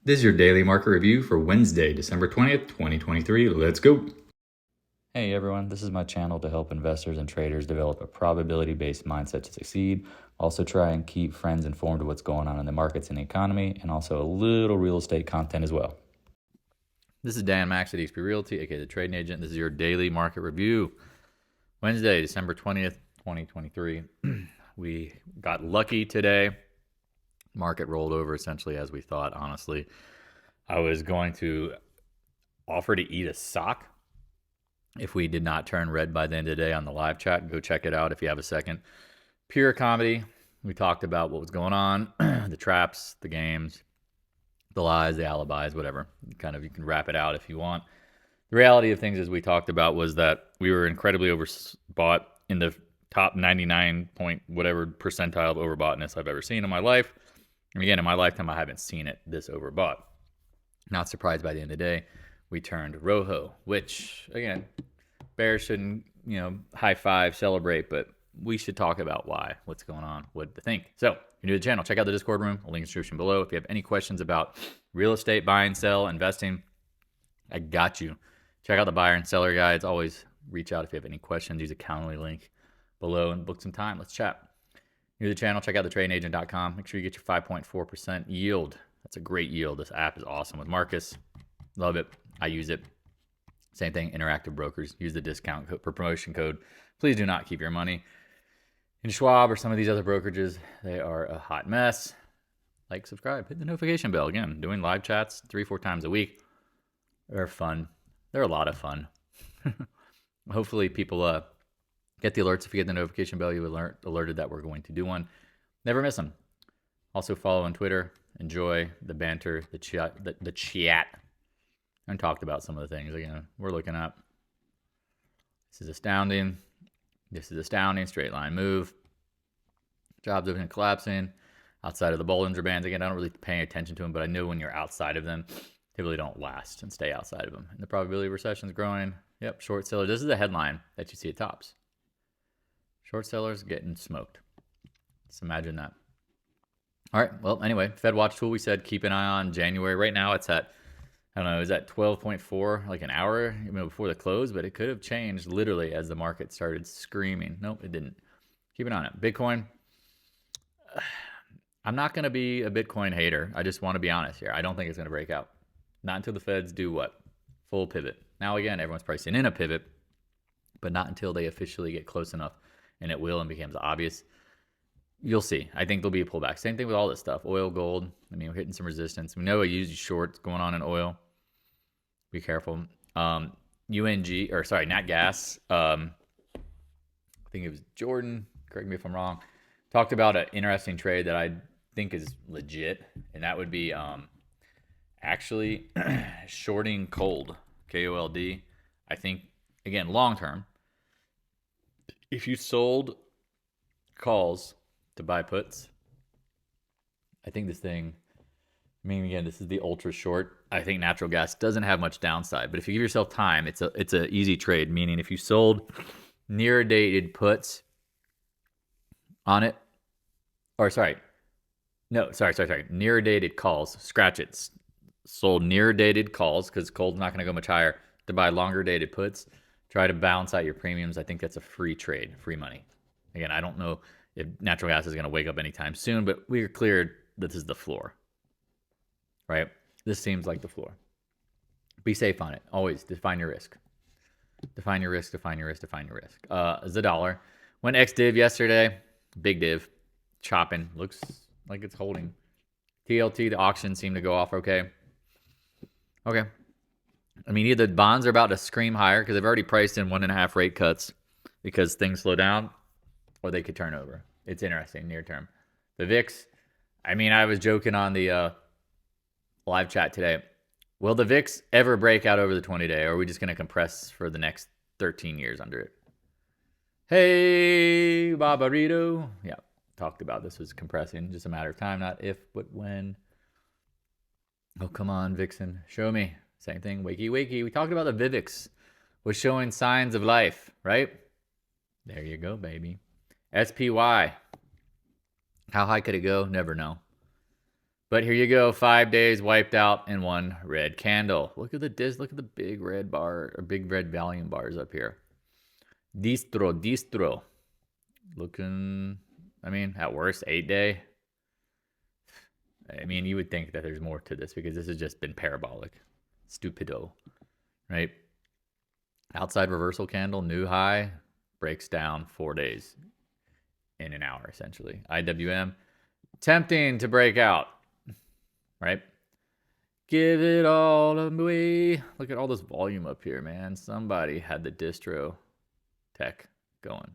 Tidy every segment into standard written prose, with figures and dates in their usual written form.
This is your daily market review for Wednesday, December 20th, 2023. Let's go. Hey everyone, this is my channel to help investors and traders develop a probability-based mindset to succeed. Also try and keep friends informed of what's going on in the markets and the economy, and also a little real estate content as well. This is Dan Max at eXp Realty, aka the Trading Agent. This is your daily market review. Wednesday, December 20th, 2023. We got lucky today. Market rolled over essentially as we thought, honestly. I was going to offer to eat a sock if we did not turn red by the end of the day on the live chat. Go check it out if you have a second. Pure comedy. We talked about what was going on, the traps, the games, the lies, the alibis, whatever. Kind of, you can wrap it out if you want. The reality of things, as we talked about, was that we were incredibly overbought in the top 99 point whatever percentile of overboughtness I've ever seen in my life. And again, in my lifetime, I haven't seen it this overbought. Not surprised by the end of the day, we turned Rojo, which, again, bears shouldn't, high five, celebrate, but we should talk about why, what's going on, what to think. So, if you're new to the channel, check out the Discord room, a link in the description below. If you have any questions about real estate, buying, sell, investing, I got you. Check out the buyer and seller guides. Always reach out if you have any questions. Use a Calendly link below and book some time. Let's chat. New to the channel, check out thetradingagent.com. Make sure you get your 5.4% yield. That's a great yield. This app is awesome with Marcus. Love it. I use it. Same thing, Interactive Brokers. Use the discount code, promotion code. Please do not keep your money in Schwab or some of these other brokerages. They are a hot mess. Like, subscribe, hit the notification bell. Again, doing live chats 3-4 times a week. They're fun. They're a lot of fun. Hopefully people get the alerts. If you get the notification bell, you alerted that we're going to do one. Never miss them. Also follow on Twitter. Enjoy the banter, the chat. And talked about some of the things again we're looking at. This is astounding. This is astounding. Straight line move. Jobs open and collapsing. Outside of the Bollinger Bands. Again, I don't really pay attention to them, but I know when you're outside of them, they really don't last, and stay outside of them. And the probability of recession is growing. Yep, short sellers. This is the headline that you see at tops. Short sellers getting smoked. Just imagine that. All right. Well, anyway, Fed Watch Tool, we said keep an eye on January. Right now it's at, I don't know, is that 12.4, like an hour before the close, but it could have changed literally as the market started screaming. Nope, it didn't. Keep an eye on it. Bitcoin. I'm not going to be a Bitcoin hater. I just want to be honest here. I don't think it's going to break out. Not until the Feds do what? Full pivot. Now, again, everyone's pricing in a pivot, but not until they officially get close enough, and it will and becomes obvious. You'll see. I think there'll be a pullback. Same thing with all this stuff. Oil, gold. I mean, we're hitting some resistance. We know a huge short going on in oil. Be careful. Nat Gas. I think it was Jordan. Correct me if I'm wrong. Talked about an interesting trade that I think is legit, and that would be actually shorting cold, KOLD. I think, again, long term, if you sold calls to buy puts, I think this thing, again, this is the ultra short. I think natural gas doesn't have much downside, but if you give yourself time, it's an easy trade, meaning if you sold near dated puts on it, near dated calls, scratch it. Sold near dated calls because cold's not going to go much higher to buy longer dated puts. Try to balance out your premiums. I think that's a free trade, free money. Again, I don't know if natural gas is going to wake up anytime soon, but we are clear that this is the floor, right? This seems like the floor. Be safe on it. Always define your risk. Define your risk. The dollar went ex-div yesterday. Big div. Chopping. Looks like it's holding. TLT, the auction seemed to go off okay. Okay. I mean, either the bonds are about to scream higher because they've already priced in 1.5 rate cuts because things slow down, or they could turn over. It's interesting near term. The VIX, I was joking on the live chat today. Will the VIX ever break out over the 20-day, or are we just going to compress for the next 13 years under it? Hey, Barbarito. Yeah, talked about this was compressing. Just a matter of time, not if, but when. Oh, come on, Vixen. Show me. Same thing. Wakey, wakey. We talked about the Vivix was showing signs of life, right? There you go, baby. SPY. How high could it go? Never know. But here you go, 5 days wiped out in one red candle. Look at the big red bar or big red volume bars up here. Distro. Looking, I mean, at worst, 8-day. I mean, you would think that there's more to this because this has just been parabolic. Stupido, right? Outside reversal candle, new high, breaks down 4 days in an hour, essentially. IWM, tempting to break out, right? Give it all away. Look at all this volume up here, man. Somebody had the distro tech going.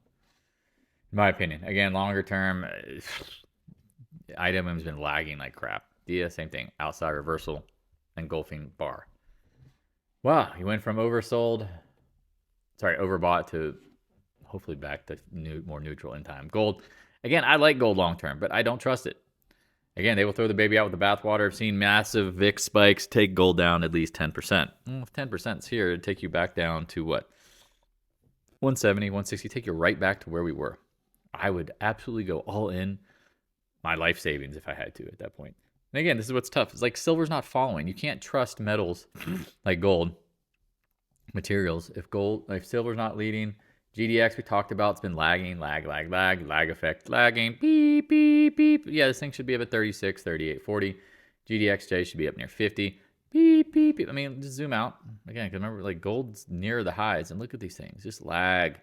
In my opinion, again, longer term, IWM's been lagging like crap. DIA, same thing. Outside reversal, engulfing bar. Wow, he went from overbought to hopefully back to more neutral in time. Gold, again, I like gold long term, but I don't trust it. Again, they will throw the baby out with the bathwater. I've seen massive VIX spikes take gold down at least 10%. If 10% is here, it'd take you back down to what? 170, 160, take you right back to where we were. I would absolutely go all in my life savings if I had to at that point. And again, this is what's tough. It's like silver's not following. You can't trust metals like gold, materials. If silver's not leading, GDX we talked about, it's been lagging, lag effect, lagging, beep, beep, beep. Yeah, this thing should be up at 36, 38, 40. GDXJ should be up near 50. Beep, beep, beep. I mean, just zoom out. Again, because remember, like gold's near the highs, and look at these things. Just lag.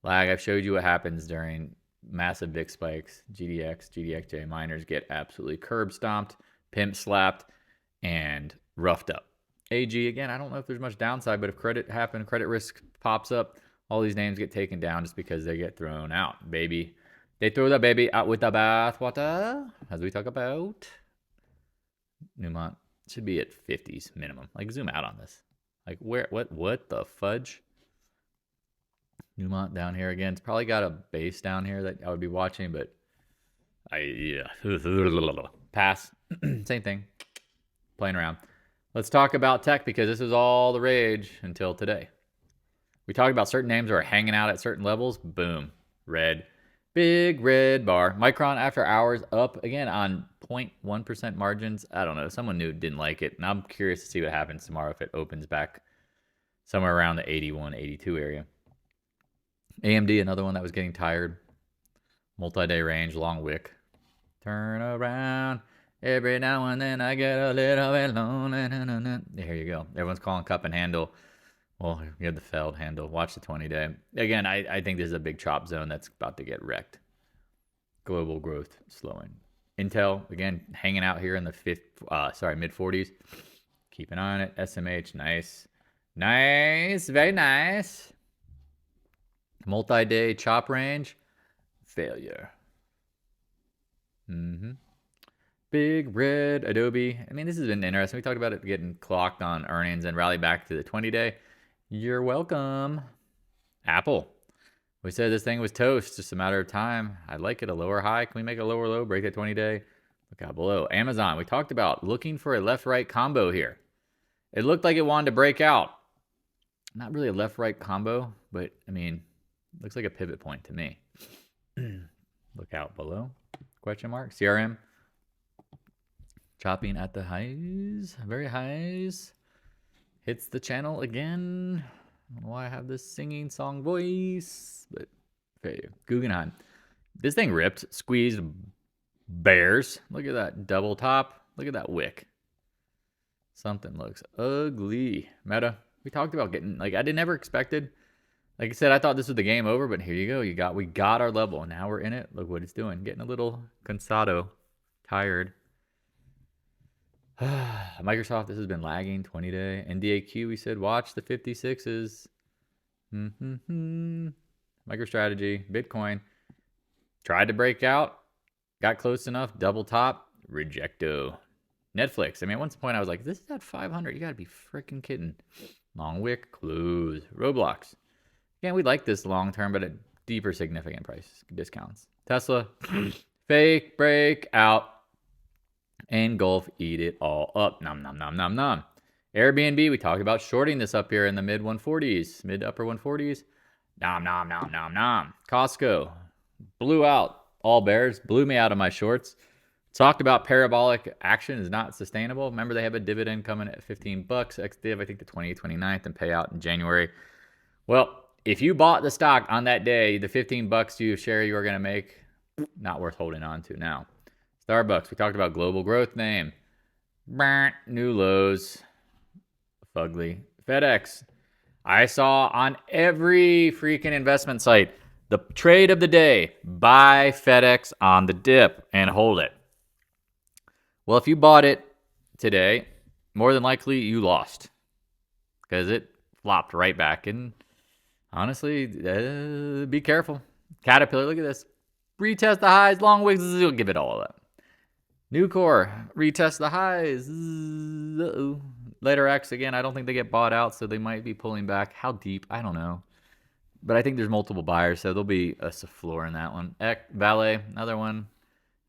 I've showed you what happens during massive VIX spikes. GDXJ miners get absolutely curb stomped, pimp slapped, and roughed up. AG, again, I don't know if there's much downside, but if credit risk pops up, all these names get taken down just because they get thrown out. Baby, they throw the baby out with the bathwater, as we talk about. Newmont should be at 50s minimum. Like, zoom out on this. Like, what the fudge? Newmont down here again. It's probably got a base down here that I would be watching, but pass. Same thing. Playing around. Let's talk about tech because this is all the rage until today. We talked about certain names that are hanging out at certain levels. Boom. Red. Big red bar. Micron after hours up again on 0.1% margins. I don't know. Someone new didn't like it. And I'm curious to see what happens tomorrow if it opens back somewhere around the 81, 82 area. AMD, another one that was getting tired. Multi-day range, long wick. Turn around. Every now and then I get a little bit lonely. There you go. Everyone's calling cup and handle. Well, you have the failed handle. Watch the 20-day. Again, I think this is a big chop zone that's about to get wrecked. Global growth slowing. Intel, again, hanging out here in the mid-40s. Keep an eye on it. SMH, nice. Nice. Very nice. Multi-day chop range. Failure. Big red Adobe. I mean, this has been interesting. We talked about it getting clocked on earnings and rally back to the 20-day. You're welcome. Apple. We said this thing was toast. Just a matter of time. I'd like it a lower high. Can we make a lower low? Break that 20-day. Look out below. Amazon. We talked about looking for a left-right combo here. It looked like it wanted to break out. Not really a left-right combo, but, I mean, looks like a pivot point to me. Look out below. Question mark. CRM. Chopping at the highs. Very highs. Hits the channel again. I don't know why I have this singing song voice, but failure. Guggenheim. This thing ripped. Squeezed bears. Look at that double top. Look at that wick. Something looks ugly. Meta. We talked about getting, like, I never expected. Like I said, I thought this was the game over, but here you go. We got our level. Now we're in it. Look what it's doing. Getting a little cansado. Tired. Microsoft, this has been lagging 20-day. NDAQ, we said watch the 56s. MicroStrategy, Bitcoin. Tried to break out. Got close enough. Double top. Rejecto. Netflix. I mean, at one point I was like, this is at 500. You got to be freaking kidding. Long wick. Close. Roblox. Again, we like this long term, but at deeper significant price discounts. Tesla. Fake breakout. Engulf, eat it all up. Nom, nom, nom, nom, nom. Airbnb, we talked about shorting this up here in the mid 140s, mid upper 140s. Nom, nom, nom, nom, nom. Costco, blew out all bears, blew me out of my shorts. Talked about parabolic action is not sustainable. Remember, they have a dividend coming at $15 ex-div, I think the 28th, 29th, and payout in January. Well, if you bought the stock on that day, the $15 you share you are going to make, not worth holding on to now. Starbucks, we talked about global growth name. New lows. Fugly. FedEx, I saw on every freaking investment site the trade of the day: buy FedEx on the dip and hold it. Well, if you bought it today, more than likely you lost because it flopped right back. And honestly, be careful. Caterpillar, look at this. Retest the highs, long wicks, will give it all up. Nucor, retest the highs. Uh-oh. Later X, again, I don't think they get bought out, so they might be pulling back. How deep? I don't know. But I think there's multiple buyers, so there'll be a floor in that one. VALE, another one.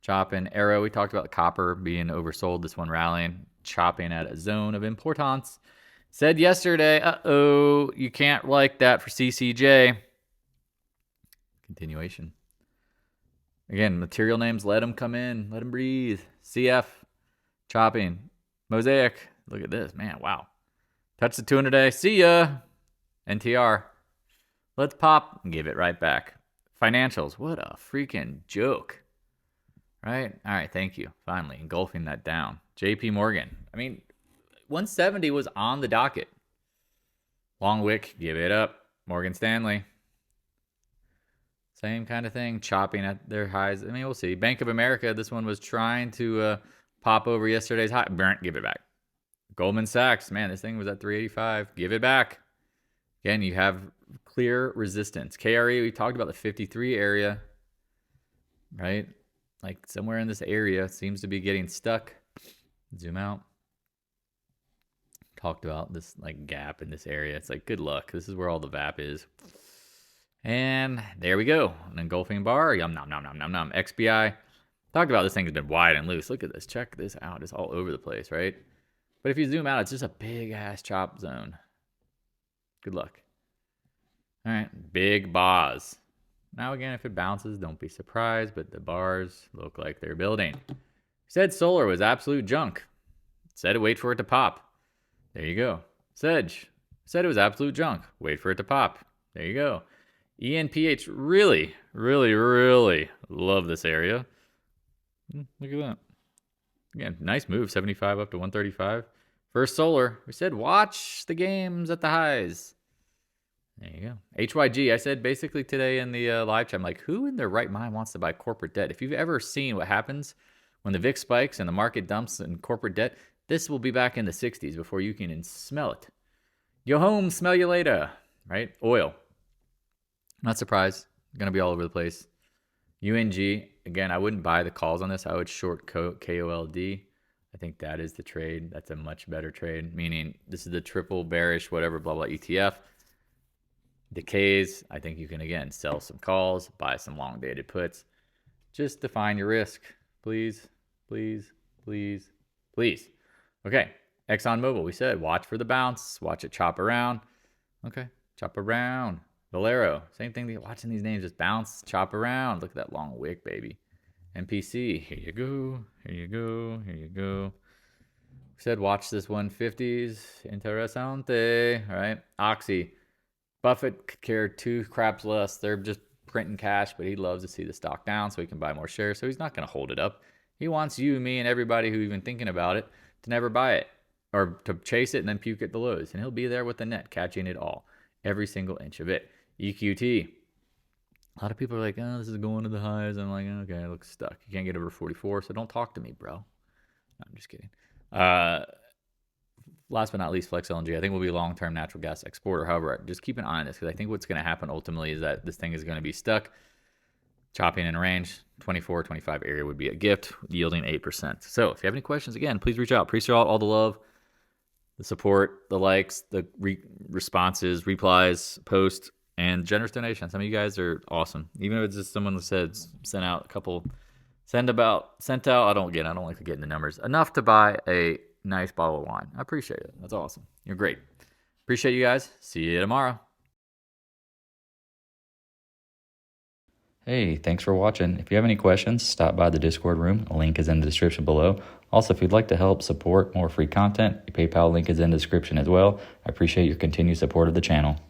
Chopping. Arrow, we talked about copper being oversold. This one rallying. Chopping at a zone of importance. Said yesterday, uh-oh, you can't like that for CCJ. Continuation. Again, material names, let them come in. Let them breathe. CF, chopping. Mosaic, look at this. Man, wow. Touch the 200-day. See ya. NTR. Let's pop and give it right back. Financials, what a freaking joke. Right? All right, thank you. Finally, engulfing that down. JP Morgan. I mean, 170 was on the docket. Long wick, give it up. Morgan Stanley. Same kind of thing, chopping at their highs. I mean, we'll see. Bank of America, this one was trying to pop over yesterday's high. Burnt, give it back. Goldman Sachs, man, this thing was at 385. Give it back. Again, you have clear resistance. KRE, we talked about the 53 area, right? Like somewhere in this area seems to be getting stuck. Zoom out. Talked about this like gap in this area. It's like, good luck. This is where all the VAP is. And there we go. An engulfing bar. Yum, nom, nom, nom, nom, nom. XBI. Talked about this thing has been wide and loose. Look at this. Check this out. It's all over the place, right? But if you zoom out, it's just a big-ass chop zone. Good luck. All right. Big bars. Now, again, if it bounces, don't be surprised. But the bars look like they're building. Said solar was absolute junk. Said wait for it to pop. There you go. Sedge. Said it was absolute junk. Wait for it to pop. There you go. ENPH, really, really, really love this area. Look at that. Again, nice move, 75 up to 135. First solar, we said watch the games at the highs. There you go. HYG, I said basically today in the live chat, I'm like, who in their right mind wants to buy corporate debt? If you've ever seen what happens when the VIX spikes and the market dumps in corporate debt, this will be back in the 60s before you can even smell it. Yo home, smell you later, right? Oil. Not surprised. Going to be all over the place. UNG, again, I wouldn't buy the calls on this. I would short KOLD. I think that is the trade. That's a much better trade, meaning this is the triple bearish, whatever, blah, blah, ETF. Decays, I think you can, again, sell some calls, buy some long-dated puts. Just define your risk. Please, please, please, please. Okay, ExxonMobil, we said watch for the bounce. Watch it chop around. Okay, chop around. Valero, same thing. Watching these names just bounce, chop around. Look at that long wick, baby. MPC, here you go, here you go, here you go. We said watch this 150s. Interesante, all right? Oxy, Buffett could care two craps less. They're just printing cash, but he loves to see the stock down so he can buy more shares. So he's not going to hold it up. He wants you, me, and everybody who even thinking about it to never buy it or to chase it and then puke at the lows. And he'll be there with the net, catching it all, every single inch of it. EQT. A lot of people are like, oh, this is going to the highs. I'm like, okay, it looks stuck. You can't get over 44, so don't talk to me, bro. No, I'm just kidding. Last but not least, Flex LNG. I think we'll be a long-term natural gas exporter. However, just keep an eye on this because I think what's going to happen ultimately is that this thing is going to be stuck, chopping in range. 24, 25 area would be a gift, yielding 8%. So if you have any questions, again, please reach out. Appreciate all the love, the support, the likes, the responses, replies, posts, and generous donations. Some of you guys are awesome. Even if it's just someone that said sent out a couple, sent out. I don't like to get into numbers. Enough to buy a nice bottle of wine. I appreciate it. That's awesome. You're great. Appreciate you guys. See you tomorrow. Hey, thanks for watching. If you have any questions, stop by the Discord room. A link is in the description below. Also, if you'd like to help support more free content, the PayPal link is in the description as well. I appreciate your continued support of the channel.